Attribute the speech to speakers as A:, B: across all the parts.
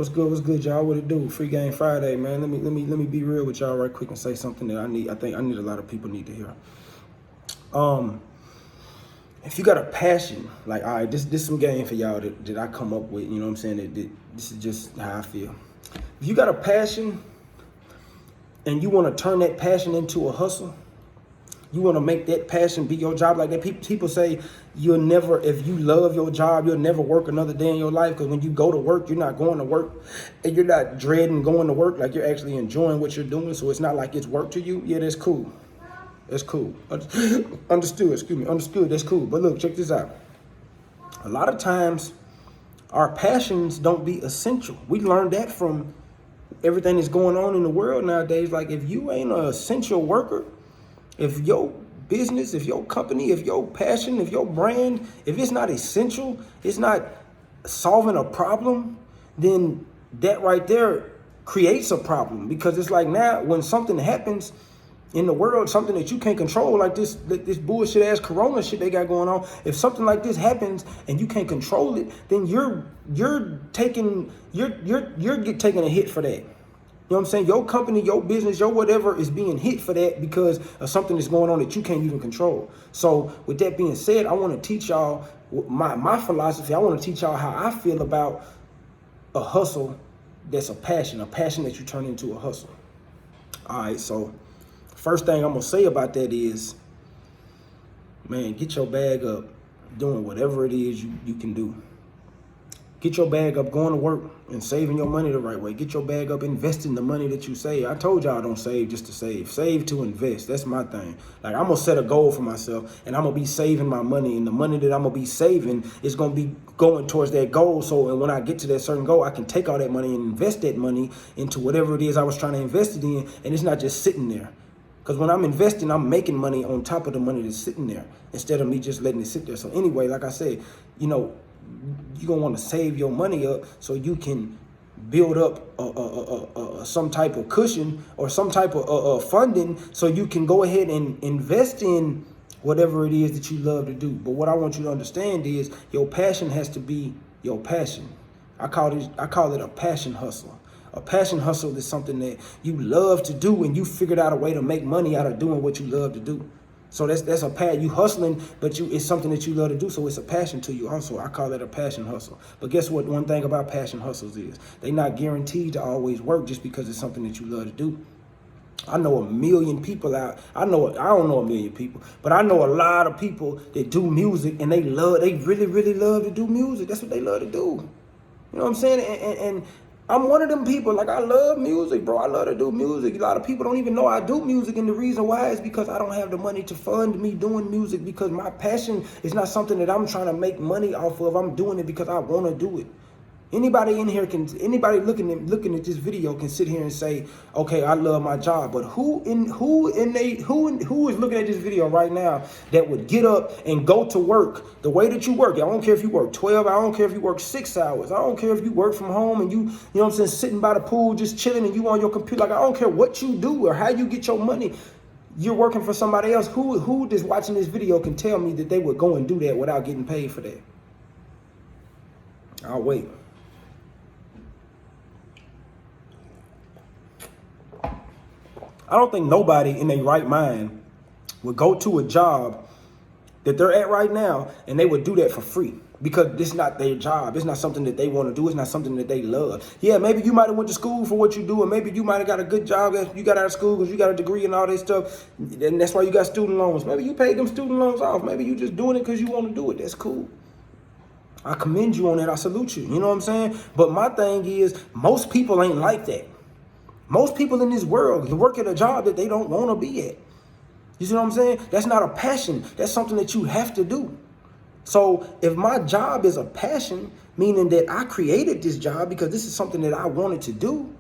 A: What's good? What's good, y'all? What it do? Free Game Friday, man. Let me be real with y'all right quick and say something that I think a lot of people need to hear. If you got a passion, like, all right, this some game for y'all that I come up with. You know what I'm saying? That this is just how I feel. If you got a passion and you want to turn that passion into a hustle, you want to make that passion be your job. Like that, people say you'll never, if you love your job, you'll never work another day in your life. Because when you go to work, you're not going to work and you're not dreading going to work. Like you're actually enjoying what you're doing. So it's not like it's work to you. Yeah, that's cool. That's cool. Understood. Excuse me. Understood. That's cool. But look, check this out. A lot of times our passions don't be essential. We learned that from everything that's going on in the world nowadays. Like if you ain't an essential worker, if your business, if your company, if your passion, if your brand, if it's not essential, it's not solving a problem, then that right there creates a problem. Because it's like now when something happens in the world, something that you can't control, like this bullshit ass corona shit they got going on, if something like this happens and you can't control it, then you're taking a hit for that. You know what I'm saying? Your company, your business, your whatever is being hit for that because of something that's going on that you can't even control. So with that being said, I want to teach y'all my philosophy. I want to teach y'all how I feel about a hustle that's a passion that you turn into a hustle. All right, so first thing I'm going to say about that is, man, get your bag up doing whatever it is you can do. Get your bag up going to work and saving your money the right way. Get your bag up investing the money that you save. I told y'all don't save just to save. Save to invest. That's my thing. Like I'm going to set a goal for myself and I'm going to be saving my money. And the money that I'm going to be saving is going to be going towards that goal. So and when I get to that certain goal, I can take all that money and invest that money into whatever it is I was trying to invest it in. And it's not just sitting there. Because when I'm investing, I'm making money on top of the money that's sitting there instead of me just letting it sit there. So anyway, like I said, you know, you're going to want to save your money up so you can build up some type of cushion or some type of funding so you can go ahead and invest in whatever it is that you love to do. But what I want you to understand is your passion has to be your passion. I call it a passion hustle. A passion hustle is something that you love to do and you figured out a way to make money out of doing what you love to do. So that's a passion. You hustling, but it's something that you love to do. So it's a passion to you also. I call that a passion hustle. But guess what? One thing about passion hustles is they're not guaranteed to always work just because it's something that you love to do. I know a million people out. I don't know a million people, but I know a lot of people that do music and they really, really love to do music. That's what they love to do. You know what I'm saying? And I'm one of them people, like I love music, bro. I love to do music. A lot of people don't even know I do music. And the reason why is because I don't have the money to fund me doing music because my passion is not something that I'm trying to make money off of. I'm doing it because I want to do it. Anybody in here anybody looking at this video can sit here and say, okay, I love my job. But who is looking at this video right now that would get up and go to work the way that you work? I don't care if you work 12, I don't care if you work 6 hours. I don't care if you work from home and you know what I'm saying, sitting by the pool, just chilling and you on your computer. Like, I don't care what you do or how you get your money. You're working for somebody else. Who is watching this video can tell me that they would go and do that without getting paid for that? I'll wait. I don't think nobody in their right mind would go to a job that they're at right now and they would do that for free because it's not their job. It's not something that they want to do. It's not something that they love. Yeah, maybe you might have went to school for what you do, and maybe you might have got a good job that you got out of school because you got a degree and all this stuff, and that's why you got student loans. Maybe you paid them student loans off. Maybe you just doing it because you want to do it. That's cool. I commend you on that. I salute you. You know what I'm saying? But my thing is, most people ain't like that. Most people in this world work at a job that they don't want to be at. You see what I'm saying? That's not a passion. That's something that you have to do. So if my job is a passion, meaning that I created this job because this is something that I wanted to do,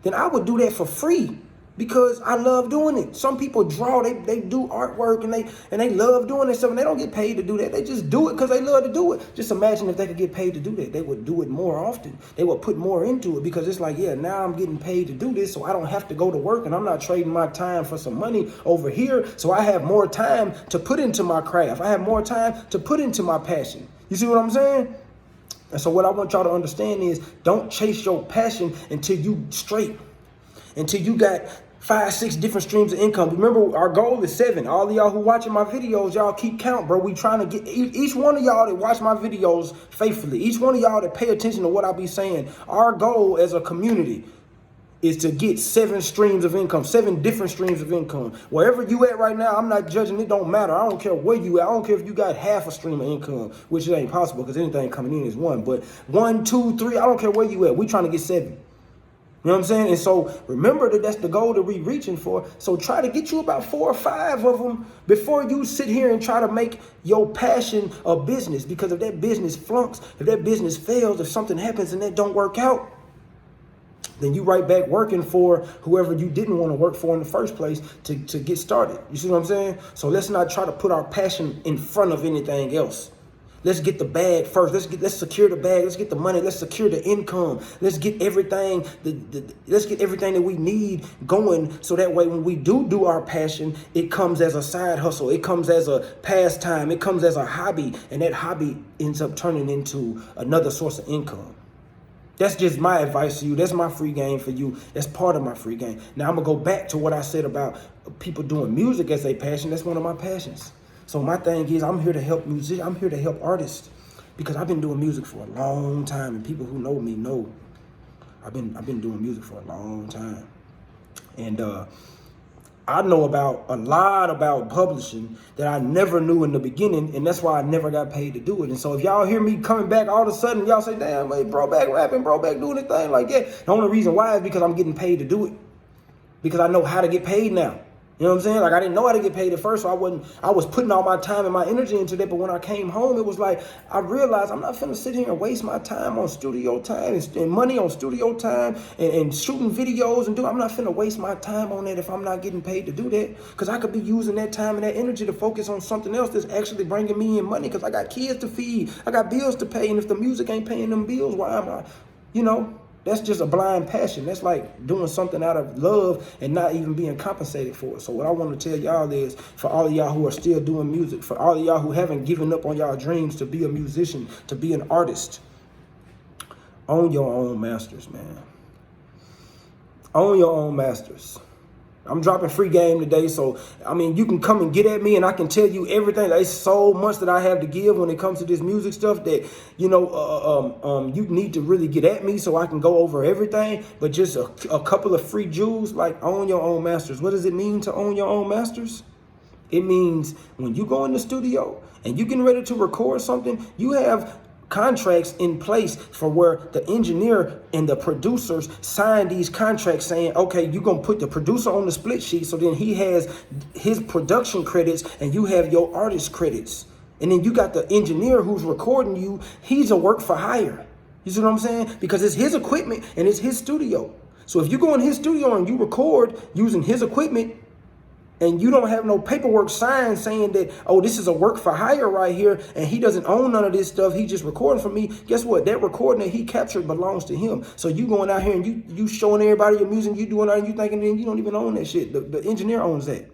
A: then I would do that for free because I love doing it. Some people draw, they do artwork and they love doing this stuff and they don't get paid to do that. They just do it because they love to do it. Just imagine if they could get paid to do that. They would do it more often. They would put more into it because it's like, yeah, now I'm getting paid to do this so I don't have to go to work and I'm not trading my time for some money over here. So I have more time to put into my craft. I have more time to put into my passion. You see what I'm saying? And so what I want y'all to understand is don't chase your passion until you straight, until you got 5, 6 different streams of income. Remember, our goal is 7. All of y'all who watching my videos, y'all keep count, bro. We trying to get each one of y'all that watch my videos faithfully, each one of y'all that pay attention to what I be saying. Our goal as a community is to get 7 streams of income, 7 different streams of income. Wherever you at right now, I'm not judging. It don't matter. I don't care where you at. I don't care if you got half a stream of income, which it ain't possible because anything coming in is 1. But 1, 2, 3, I don't care where you at. We trying to get 7. You know what I'm saying? And so remember that that's the goal that we reaching for. So try to get you about 4 or 5 of them before you sit here and try to make your passion a business. Because if that business flunks, if that business fails, if something happens and that don't work out, then you right back working for whoever you didn't want to work for in the first place to get started. You see what I'm saying? So let's not try to put our passion in front of anything else. Let's get the bag first. Let's secure the bag. Let's get the money. Let's secure the income. Let's get everything. Let's get everything that we need going. So that way, when we do our passion, it comes as a side hustle. It comes as a pastime. It comes as a hobby, and that hobby ends up turning into another source of income. That's just my advice to you. That's my free game for you. That's part of my free game. Now I'm gonna go back to what I said about people doing music as a passion. That's one of my passions. So my thing is, I'm here to help musicians. I'm here to help artists because I've been doing music for a long time, and people who know me know I've been doing music for a long time, and I know about a lot about publishing that I never knew in the beginning, and that's why I never got paid to do it. And so if y'all hear me coming back all of a sudden, y'all say, damn, hey, bro back rapping, bro back doing this thing like that. The only reason why is because I'm getting paid to do it, because I know how to get paid now. You know what I'm saying? Like, I didn't know how to get paid at first, so I was putting all my time and my energy into that. But when I came home, it was like, I realized I'm not finna sit here and waste my time on studio time and money on studio time and shooting videos I'm not finna waste my time on that if I'm not getting paid to do that. Because I could be using that time and that energy to focus on something else that's actually bringing me in money, because I got kids to feed, I got bills to pay, and if the music ain't paying them bills, why am I, you know? That's just a blind passion. That's like doing something out of love and not even being compensated for it. So what I want to tell y'all is, for all of y'all who are still doing music, for all of y'all who haven't given up on y'all dreams to be a musician, to be an artist, own your own masters, man. Own your own masters. I'm dropping free game today, so I mean, you can come and get at me, and I can tell you everything. There's so much that I have to give when it comes to this music stuff that, you know, you need to really get at me so I can go over everything. But just a couple of free jewels, like own your own masters. What does it mean to own your own masters? It means when you go in the studio and you're getting ready to record something, you have contracts in place for where the engineer and the producers sign these contracts saying, okay, you're going to put the producer on the split sheet, so then he has his production credits and you have your artist credits. And then you got the engineer who's recording you. He's a work for hire. You see what I'm saying? Because it's his equipment and it's his studio. So if you go in his studio and you record using his equipment, and you don't have no paperwork signed saying that, oh, this is a work for hire right here, and he doesn't own none of this stuff, he just recording for me, guess what? That recording that he captured belongs to him. So you going out here and you showing everybody your music, you doing that, and you thinking then you don't even own that shit. The engineer owns that.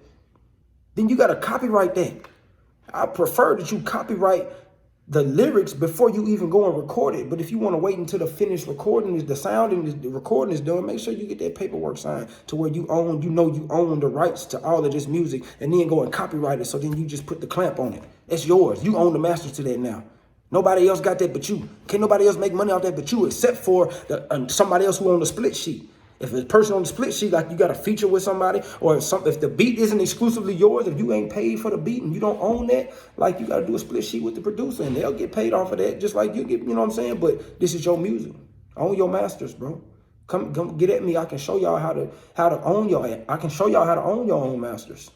A: Then you got to copyright that. I prefer that you copyright the lyrics before you even go and record it. But if you want to wait until the finished recording is the sound and the recording is done, make sure you get that paperwork signed to where you own the rights to all of this music, and then go and copyright it. So then you just put the clamp on it. It's yours. You own the masters to that now. Nobody else got that but you. Can't nobody else make money off that but you, except for somebody else who own the split sheet. If a person on the split sheet, like you got a feature with somebody, or if the beat isn't exclusively yours, if you ain't paid for the beat and you don't own that, like you got to do a split sheet with the producer, and they'll get paid off of that just like you get, you know what I'm saying? But this is your music. Own your masters, bro. Come get at me. I can show y'all how to own I can show y'all how to own your own masters.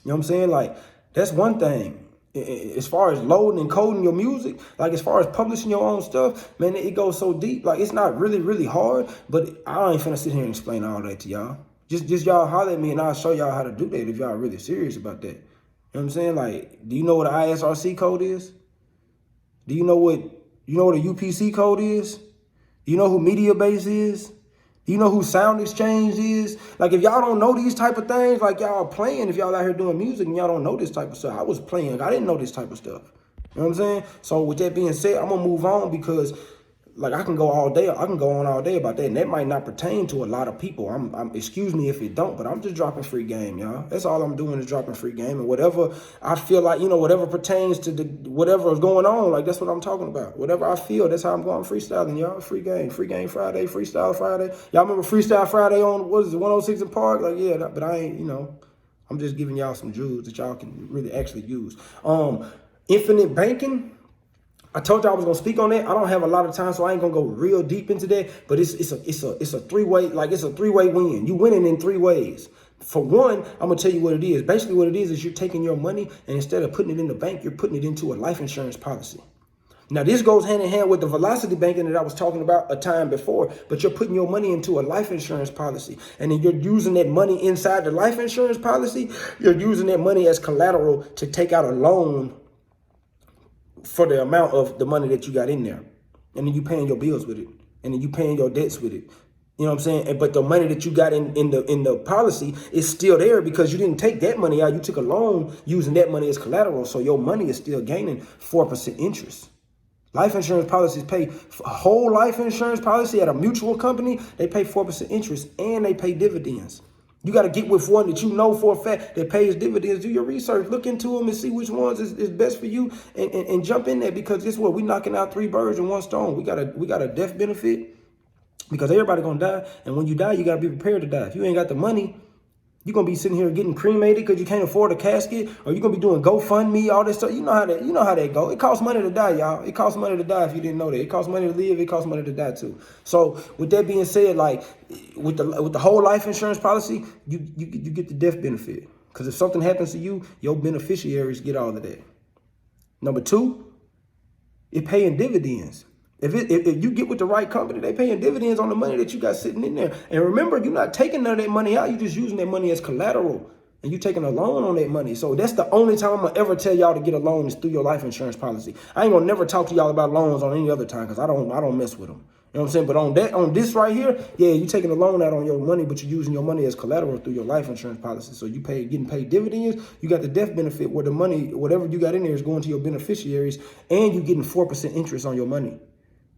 A: You know what I'm saying? Like, that's one thing. As far as loading and coding your music, like as far as publishing your own stuff, man, it goes so deep. Like, it's not really, really hard, but I ain't finna sit here and explain all that to y'all. Just y'all holler at me and I'll show y'all how to do that if y'all really serious about that. You know what I'm saying? Like, do you know what an ISRC code is? Do you know what a UPC code is? Do you know who Mediabase is? Do you know who Sound Exchange is? Like, if y'all don't know these type of things, like y'all playing, if y'all out here doing music and y'all don't know this type of stuff. I was playing. I didn't know this type of stuff. You know what I'm saying? So with that being said, I'm gonna move on because like I can go all day, I can go on all day about that, and that might not pertain to a lot of people. I'm excuse me if it don't, but I'm just dropping free game, y'all. That's all I'm doing is dropping free game, and whatever I feel like, whatever pertains to whatever is going on, like that's what I'm talking about. Whatever I feel, that's how I'm going freestyling, y'all. Free game Friday, freestyle Friday. Y'all remember Freestyle Friday on what is it, 106 in Park? Like yeah, but I ain't, I'm just giving y'all some jewels that y'all can really actually use. Infinite banking. I told you I was gonna speak on that. I don't have a lot of time, so I ain't gonna go real deep into that. But it's a three-way, like it's a three-way win. You winning in three ways. For one, I'm gonna tell you what it is. Basically, what it is you're taking your money and instead of putting it in the bank, you're putting it into a life insurance policy. Now, this goes hand in hand with the velocity banking that I was talking about a time before, but you're putting your money into a life insurance policy. And then you're using that money inside the life insurance policy. You're using that money as collateral to take out a loan for the amount of the money that you got in there. And then you paying your bills with it. And then you paying your debts with it. You know what I'm saying? But the money that you got in the policy is still there because you didn't take that money out. You took a loan using that money as collateral. So your money is still gaining 4% interest. Life insurance policies pay a whole life insurance policy at a mutual company. They pay 4% interest and they pay dividends. You got to get with one that you know for a fact that pays dividends. Do your research, look into them and see which ones is best for you and jump in there because guess what? We're knocking out 3 birds in one stone. We got a death benefit because everybody going to die. And when you die, you got to be prepared to die. If you ain't got the money, you're going to be sitting here getting cremated because you can't afford a casket, or you're going to be doing GoFundMe, all this stuff. You know how that go. It costs money to die, y'all. It costs money to die if you didn't know that. It costs money to live. It costs money to die too. So with that being said, like with the whole life insurance policy, you get the death benefit. Because if something happens to you, your beneficiaries get all of that. Number 2, it paying dividends. If you get with the right company, they paying dividends on the money that you got sitting in there. And remember, you're not taking none of that money out. You're just using that money as collateral. And you're taking a loan on that money. So that's the only time I'm going to ever tell y'all to get a loan is through your life insurance policy. I ain't going to never talk to y'all about loans on any other time because I don't mess with them. You know what I'm saying? But on this right here, yeah, you're taking a loan out on your money, but you're using your money as collateral through your life insurance policy. So getting paid dividends. You got the death benefit where the money, whatever you got in there is going to your beneficiaries, and you're getting 4% interest on your money.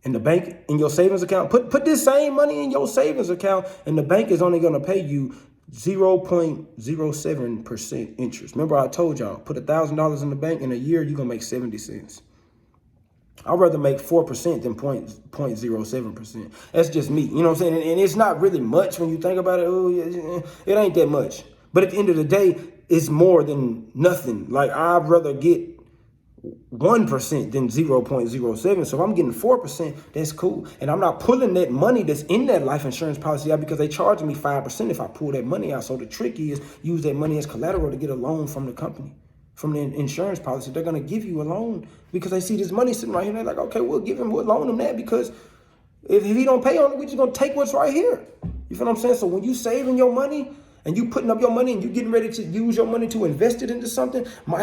A: In the bank, in your savings account, put this same money in your savings account, and the bank is only going to pay you 0.07% interest. Remember, I told y'all, put $1,000 in the bank in a year, you're going to make 70 cents. I'd rather make 4% than 0.07%. That's just me. You know what I'm saying? And it's not really much when you think about it. Oh, yeah, it ain't that much. But at the end of the day, it's more than nothing. Like, I'd rather get 1% than 0.07. So if I'm getting 4%, that's cool. And I'm not pulling that money that's in that life insurance policy out because they charge me 5% if I pull that money out. So the trick is use that money as collateral to get a loan from the company, from the insurance policy. They're going to give you a loan because they see this money sitting right here. They're like, okay, we'll loan him that because if he don't pay on it, we're just going to take what's right here. You feel what I'm saying? So when you saving your money, and you putting up your money and you getting ready to use your money to invest it into something, my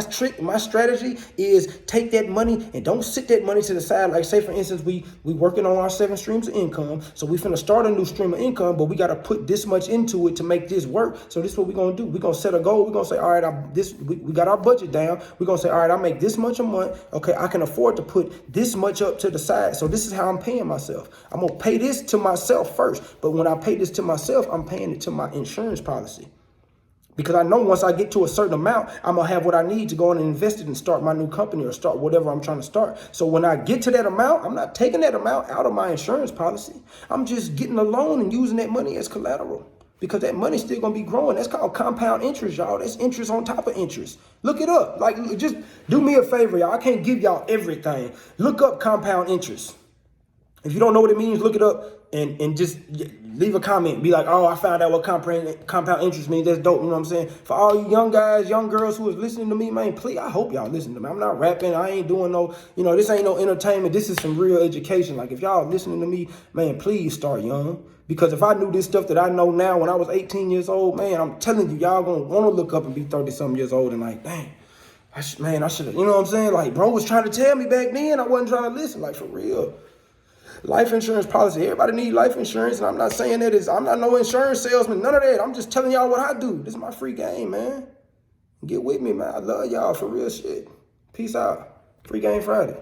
A: strategy is take that money and don't sit that money to the side. Like say, for instance, we working on our 7 streams of income. So we finna start a new stream of income, but we got to put this much into it to make this work. So this is what we're going to do. We're going to set a goal. We're going to say, all right, we got our budget down. We're going to say, all right, I make this much a month. Okay, I can afford to put this much up to the side. So this is how I'm paying myself. I'm going to pay this to myself first. But when I pay this to myself, I'm paying it to my insurance policy. Because I know once I get to a certain amount, I'm going to have what I need to go in and invest it and start my new company or start whatever I'm trying to start. So when I get to that amount, I'm not taking that amount out of my insurance policy. I'm just getting a loan and using that money as collateral because that money's still going to be growing. That's called compound interest, y'all. That's interest on top of interest. Look it up. Like, just do me a favor, y'all. I can't give y'all everything. Look up compound interest. If you don't know what it means, look it up and just leave a comment. Be like, oh, I found out what compound interest means. That's dope. You know what I'm saying? For all you young guys, young girls who is listening to me, man, please, I hope y'all listen to me. I'm not rapping. I ain't doing no, this ain't no entertainment. This is some real education. Like, if y'all listening to me, man, please start young. Because if I knew this stuff that I know now when I was 18 years old, man, I'm telling you, y'all going to want to look up and be 30-something years old and like, dang, I should have, you know what I'm saying? Like, bro was trying to tell me back then. I wasn't trying to listen, like, for real. Life insurance policy. Everybody need life insurance, and I'm not saying I'm not no insurance salesman, none of that. I'm just telling y'all what I do. This is my free game, man. Get with me, man. I love y'all for real shit. Peace out. Free Game Friday.